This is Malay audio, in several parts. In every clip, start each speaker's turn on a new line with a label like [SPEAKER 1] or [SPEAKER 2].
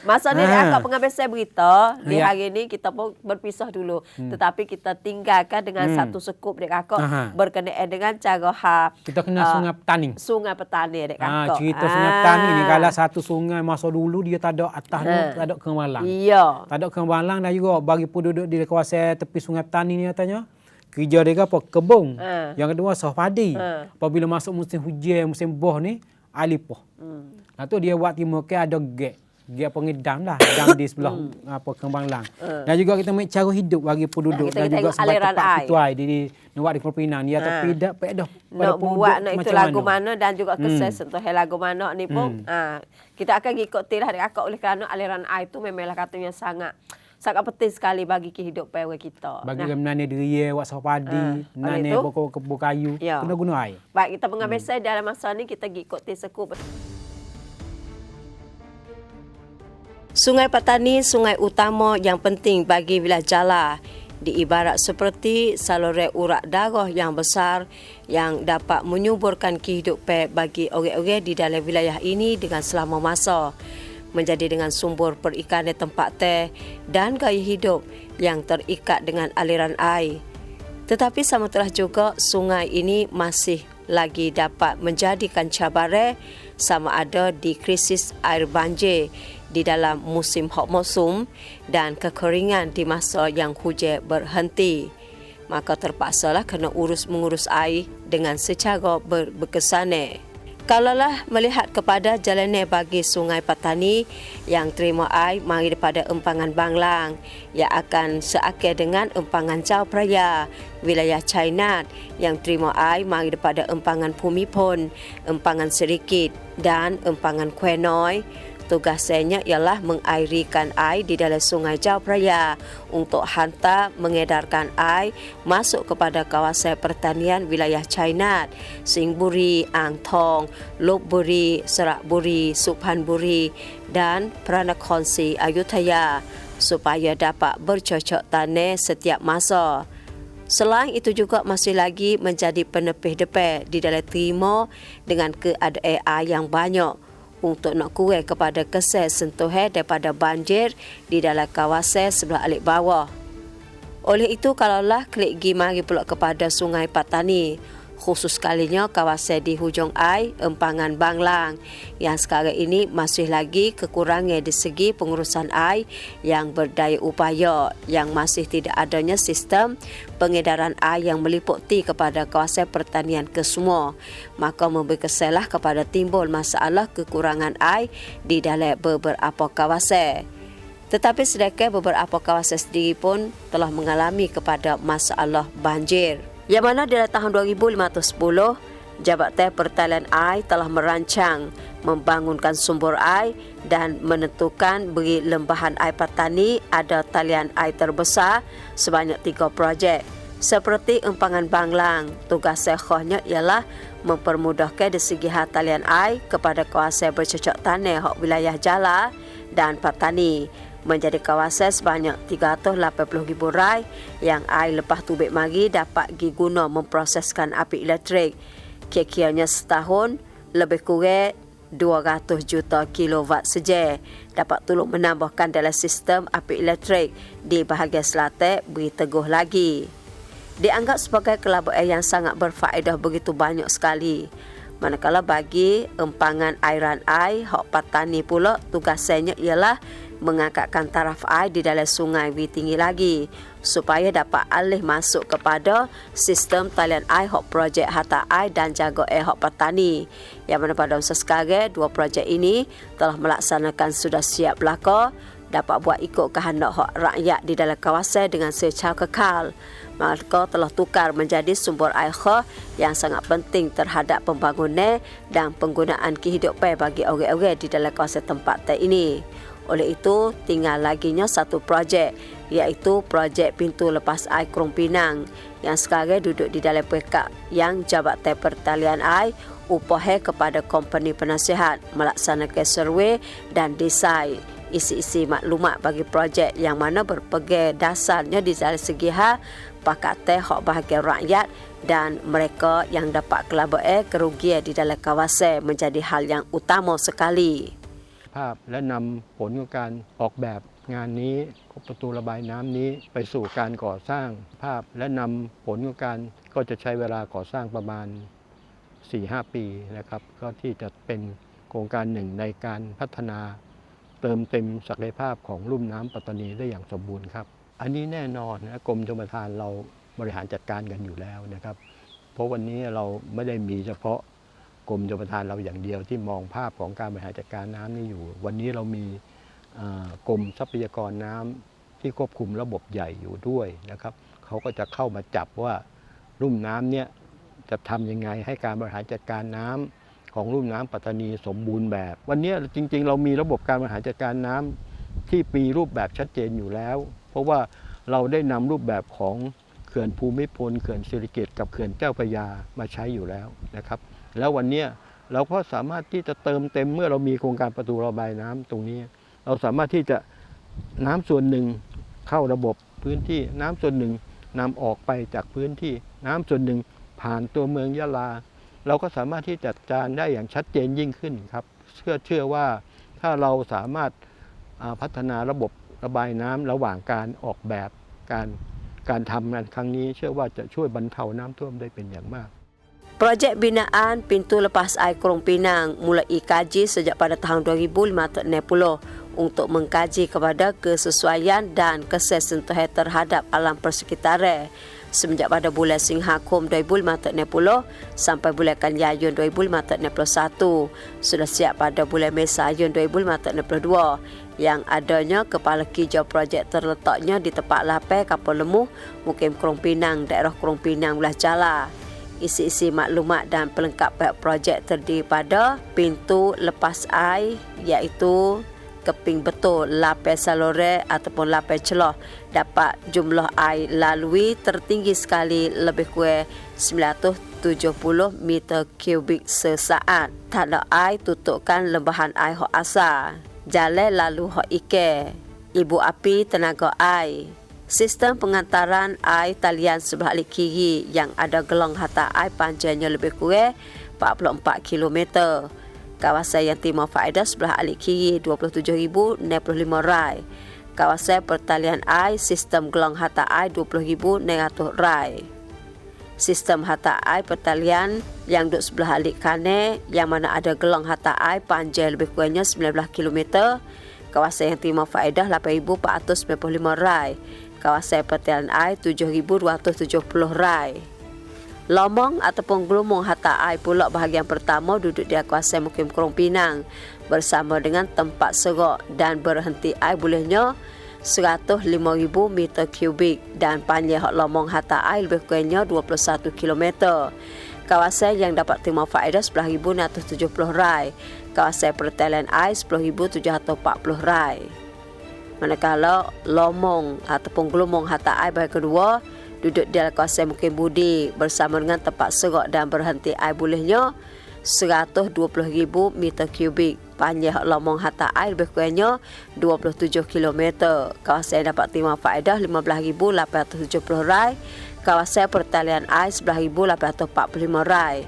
[SPEAKER 1] Masa ni akak pengambil saya berita di hari ni kita pun berpisah dulu. Tetapi kita tinggalkan dengan satu sekup dek kakak berkenaan dengan cara
[SPEAKER 2] kita kena Sungai Petani.
[SPEAKER 1] Sungai Petani dek kakak.
[SPEAKER 2] Cerita Sungai Petani ni kalau satu sungai masa dulu dia tak ada atas tu, tak ada kemalang.
[SPEAKER 1] Iya.
[SPEAKER 2] Tak ada kemalang dan juga bagi penduduk di kawasan tepi Sungai Petani ni katanya kerja dia apa? Kebun. Yang kedua sawah padi. Apabila masuk musim hujan, musim boh ni, air lipoh. Lepas tu dia buat timur ke ada gap pengedam lah, dam di sebelah Kembang Lang. Dan juga kita ambil cara hidup bagi penduduk dan juga sebab tempat itu air di buat di perpinan dia tapi dak dah
[SPEAKER 1] nak buat nak itu lagu mana dan juga kesal sentuh lagu mana ni pun kita akan ikuti lah kakak oleh kerana aliran air tu memanglah katanya sangat penting sekali bagi kehidupan kita.
[SPEAKER 2] Bagi menanam diri, buat sawah padi, menanam pokok kebun kayu, kena guna air.
[SPEAKER 1] Baik, kita mengambil saya dalam masa ni kita ikuti sekup. Sungai Petani, sungai utama yang penting bagi wilayah Jala. Diibarat seperti saluran urat darah yang besar yang dapat menyuburkan kehidupan bagi orang-orang di dalam wilayah ini dengan selama masa. Menjadi dengan sumber perikanan tempat teh dan gaya hidup yang terikat dengan aliran air. Tetapi sama telah juga sungai ini masih lagi dapat menjadikan cabaran sama ada di krisis air banjir di dalam musim hok dan kekeringan di masa yang hujan berhenti. Maka terpaksalah kena mengurus air dengan secara berkesan. Kalaulah melihat kepada jalannya bagi Sungai Petani yang terima air mari daripada empangan Banglang yang akan seakal dengan empangan Chao Phraya, wilayah China yang terima air mari daripada empangan Phumipol, empangan Serikit dan empangan Khoi Noi. Tugasnya ialah mengairikan air di dalam Sungai Chao Phraya untuk hantar mengedarkan air masuk kepada kawasan pertanian wilayah China, Singburi, Angthong, Lopburi, Serakburi, Suphanburi dan Pranakhonsi Ayutthaya supaya dapat bercocok tanam setiap masa. Selain itu juga masih lagi menjadi penepih depan di dalam timur dengan keadaan air yang banyak untuk nak kurang kepada kesal sentuhan daripada banjir di dalam kawasan sebelah alik bawah. Oleh itu, kalaulah klik gi mari pula kepada Sungai Petani, khusus kalinya kawasan di hujung air empangan Banglang yang sekarang ini masih lagi kekurangan di segi pengurusan air yang berdaya upaya yang masih tidak adanya sistem pengedaran air yang meliputi kepada kawasan pertanian kesemua, maka memberi kesalah kepada timbul masalah kekurangan air di dalam beberapa kawasan. Tetapi sedangkan beberapa kawasan sendiri pun telah mengalami kepada masalah banjir. Yang mana dalam tahun 2510, Jabatan Pertanian Air telah merancang membangunkan sumber air dan menentukan beri lembahan air petani ada talian air terbesar sebanyak 3 projek. Seperti empangan Banglang, tugas sekhahnya ialah mempermudahkan dari segi talian air kepada kawasan bercocok tanam hak wilayah Jala dan Petani. Menjadi kawasan sebanyak 380,000 rai yang air lepas tubik mari dapat diguna memproseskan api elektrik. Kira-kiranya setahun lebih kurang 200 juta kilowatt saja dapat tolong menambahkan dalam sistem api elektrik di bahagian selatan beri teguh lagi. Dianggap sebagai kelabuan yang sangat berfaedah begitu banyak sekali. Manakala bagi empangan airan air hak Petani pula tugasnya ialah mengangkatkan taraf air di dalam sungai lebih tinggi lagi supaya dapat alih masuk kepada sistem talian air hak projek harta air dan jaga air hak Petani. Yang mana pada masa sekarang 2 projek ini telah melaksanakan sudah siap belaka dapat buat ikut kehendak hak rakyat di dalam kawasan dengan secara kekal. Maka telah tukar menjadi sumber air khas yang sangat penting terhadap pembangunan dan penggunaan kehidupan bagi orang-orang di dalam kawasan tempat ini. Oleh itu, tinggal laginya satu projek, iaitu projek pintu lepas air Krung Pinang yang sekarang duduk di dalam peringkat yang Jabatan Pertanian Air upah kepada company penasihat melaksanakan survey dan desain isi-isi maklumat bagi projek yang mana berpegang dasarnya di dalam segi pakatan hak bahagian rakyat dan mereka yang dapat kelabuan kerugian di dalam kawasan menjadi hal yang utama sekali.
[SPEAKER 3] ภาพและนำผลของการออกแบบงานนี้ประตูระบายน้ำนี้ไปสู่การก่อสร้างภาพและนำผลของการก็จะใช้เวลาก่อสร้างประมาณ 4-5 ปีนะครับก็ที่จะเป็นโครงการหนึ่งในการพัฒนาเติมเต็มศักยภาพของลุ่มน้ำปัตตานีได้อย่างสมบูรณ์ครับอันนี้แน่นอนนะกรมชลประทานเราบริหารจัดการกันอยู่แล้วนะครับเพราะวันนี้เราไม่ได้มีเฉพาะกรมชลประทานเราอย่างเดียวที่มองภาพของการบริหารจัดการน้ำนี่อยู่วันนี้เรามีกรมทรัพยากรน้ำที่ควบคุมระบบใหญ่อยู่ด้วยนะครับเขาก็จะเข้ามาจับว่าลุ่มน้ำเนี่ยจะทำยังไงให้การบริหารจัดการน้ำของลุ่มน้ำปัตตานีสมบูรณ์แบบวันนี้จริงๆเรามีระบบการบริหารจัดการน้ำที่มีรูปแบบชัดเจนอยู่แล้วเพราะว่าเราได้นำรูปแบบของเขื่อนภูมิพลเขื่อนสิริกิติ์กับเขื่อนเจ้าพระยามาใช้อยู่แล้วนะครับแล้ววันนี้เราก็สามารถที่จะเติมเต็มเมื่อเรามีโครงการประตูระบายน้ำตรงนี้เราสามารถที่จะน้ำส่วนหนึ่งเข้าระบบพื้นที่น้ำส่วนหนึ่งนำออกไปจากพื้นที่น้ำส่วนหนึ่งผ่านตัวเมืองยะลาเราก็สามารถที่จะจัดการได้อย่างชัดเจนยิ่งขึ้นครับเชื่อว่าถ้าเราสามารถพัฒนาระบบระบายน้ำระหว่างการออกแบบการทำงานครั้งนี้เชื่อว่าจะช่วยบรรเทาน้ำท่วมได้เป็นอย่างมาก
[SPEAKER 1] Projek binaan pintu lepas air Krung Pinang mulai kaji sejak pada tahun 2050 untuk mengkaji kepada kesesuaian dan kesesentuhan terhadap alam persekitaran. Semenjak pada bulan Singhakum 2050 sampai bulan Kanyayun 2051 sudah siap pada bulan Mesayun 2052 yang adanya kepala kijau projek terletaknya di tempat lapar kapal lemuh Mukim Krung Pinang, daerah Krung Pinang belah Jala. Isi-isi maklumat dan pelengkap projek terdiri pada pintu lepas air iaitu keping betul lapar saluran ataupun lapar celah dapat jumlah air lalui tertinggi sekali lebih kurang 970 meter kubik sesaat. Tanda air tutupkan lembahan air hok asal. Jalan lalu hok ikan. Ibu api tenaga air. Sistem pengantaran air talian sebelah alik kiri yang ada gelang hantar air panjangnya lebih kurang 44 km. Kawasan yang timur faedah sebelah alik kiri 27,065 rai. Kawasan pertalian air sistem gelang hantar air 20,900 rai. Sistem hantar air pertalian yang duduk sebelah alik kanan yang mana ada gelang hantar air panjang lebih kurangnya 19 km. Kawasan yang timur faedah 8,495 rai. Kawasan pertalian air 7,270 rai. Lomong ataupun gelumong hantar air pula bahagian pertama duduk di kawasan Mukim Krung Pinang bersama dengan tempat serok dan berhenti air bolehnya 105,000 meter kubik dan panjang hak lomong hantar air lebih kurangnya 21 km. Kawasan yang dapat terima faedah 11,670 rai. Kawasan pertalian air 10,740 rai. Manakala lomong ataupun gelumong hantar air bahagian kedua duduk di kawasan Mukim Budi bersama dengan tempat serok dan berhenti air bolehnya 120,000 meter kubik. Panjang lomong hantar air lebih kurangnya 27 km. Kawasan yang dapat terima faedah 15,870 rai. Kawasan pertalian air 11,845 rai.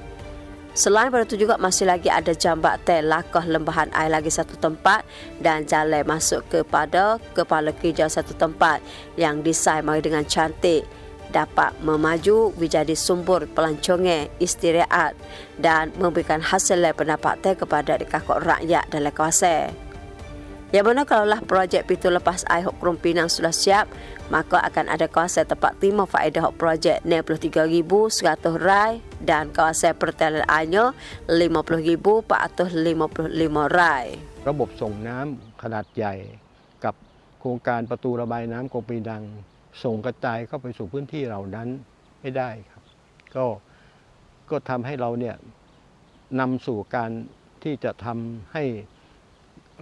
[SPEAKER 1] Selain itu juga masih lagi ada jambatan lakah lembahan air lagi satu tempat dan jalan masuk kepada kepala kijau satu tempat yang desain dengan cantik dapat memaju menjadi sumber pelancongan istirahat dan memberikan hasil pendapatan kepada kakak rakyat dalam kawasan. Yang mana kalaulah projek pintu lepas air Krung Pinang sudah siap, maka akan ada kawasan tempat terima faedah projek 63,100 rai dan kawasan pertalian airnya 50,455 rai.
[SPEAKER 3] ระบบส่งน้ำขนาดใหญ่กับโครงการประตูระบายน้ำคลองปีนังส่งกระจายเข้าไปสู่พื้นที่เหล่านั้นไม่ได้ครับก็ทำให้เราเนี่ยนำสู่การที่จะทำให้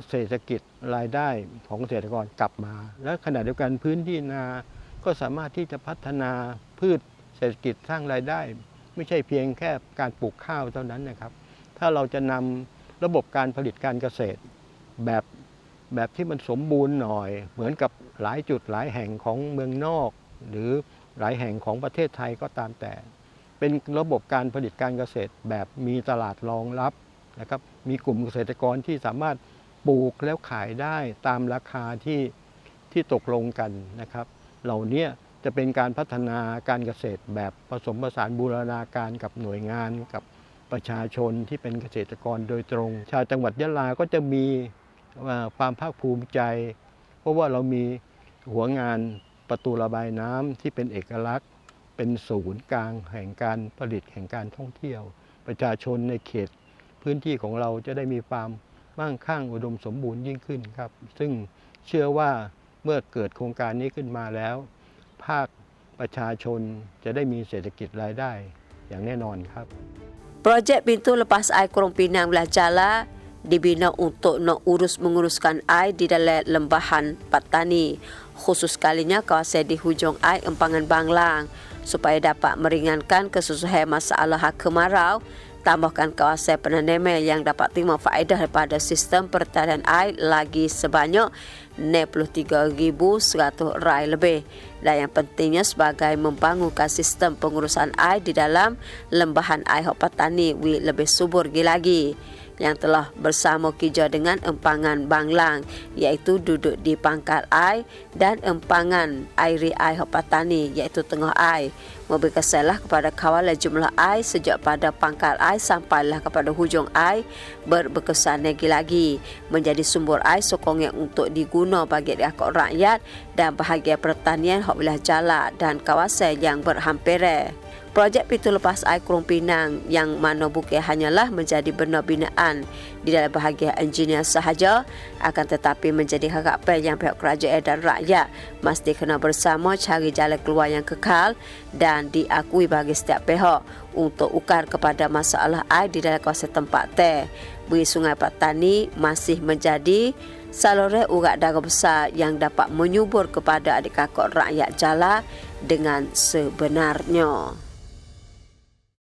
[SPEAKER 3] เศรษฐกิจรายได้ของเกษตรกรกลับมาและขณะเดียวกันพื้นที่นาก็สามารถที่จะพัฒนาพืชเศรษฐกิจสร้างรายได้ไม่ใช่เพียงแค่การปลูกข้าวเท่านั้นนะครับถ้าเราจะนำระบบการผลิตการเกษตรแบบที่มันสมบูรณ์หน่อยเหมือนกับหลายจุดหลายแห่งของเมืองนอกหรือหลายแห่งของประเทศไทยก็ตามแต่เป็นระบบการผลิตการเกษตรแบบมีตลาดรองรับนะครับมีกลุ่มเกษตรกรที่สามารถ ปลูกแล้วขายได้ตามราคาที่ตกลงกันนะครับเหล่านี้จะเป็นการพัฒนาการเกษตรแบบผสมผสานบูรณาการกับหน่วยงานกับประชาชนที่เป็นเกษตรกรโดยตรง ชาวจังหวัดยะลาก็จะมีความภาคภูมิใจ เพราะว่าเรามีหัวงานประตูระบายน้ำที่เป็นเอกลักษณ์เป็นศูนย์กลางแห่งการผลิตแห่งการท่องเที่ยวประชาชนในเขตพื้นที่ของเราจะได้มีความมั่งคั่งอุดมสมบูรณ์ยิ่งขึ้นครับซึ่งเชื่อว่าเมื่อเกิดโครงการนี้ขึ้นมาแล้วภาคประชาชนจะได้มีเศรษฐกิจรายได้อย่างแน่นอนครับ
[SPEAKER 1] Projek Pintu Lepas Air Kurung Pinang Belah Jala dibina untuk menguruskan air di dalam lembahan Patani, khusus kalinya kawasan di hujung air empangan Banglang, supaya dapat meringankan kesusahan masalah kemarau. Tambahkan kawasan penanaman yang dapat terima faedah daripada sistem pertanian air lagi sebanyak 63,100 rai lebih. Dan yang pentingnya sebagai membangunkan sistem pengurusan air di dalam lembahan air Hok Patani lebih subur lagi, yang telah bersama kerja dengan empangan Banglang, iaitu duduk di pangkal air, dan empangan airi air Hok Patani, iaitu tengah air, memberi kesalah kepada kawalan jumlah air sejak pada pangkal air sampailah kepada hujung air berkesan lagi menjadi sumber air sokongan untuk diguna bagi rakyat dan bahagian pertanian Hok Belah Jala dan kawasan yang berhampiran. Projek Pintu Lepas Air Kurung Pinang yang mana bukan hanyalah menjadi benar binaan di dalam bahagian engineer sahaja, akan tetapi menjadi harapan yang pihak kerajaan dan rakyat mesti kena bersama cari jalan keluar yang kekal dan diakui bagi setiap pihak untuk ukar kepada masalah air di dalam kawasan tempat teh. Bagi Sungai Patani masih menjadi saluran urat darah besar yang dapat menyubur kepada adik kakak rakyat Jala dengan sebenarnya.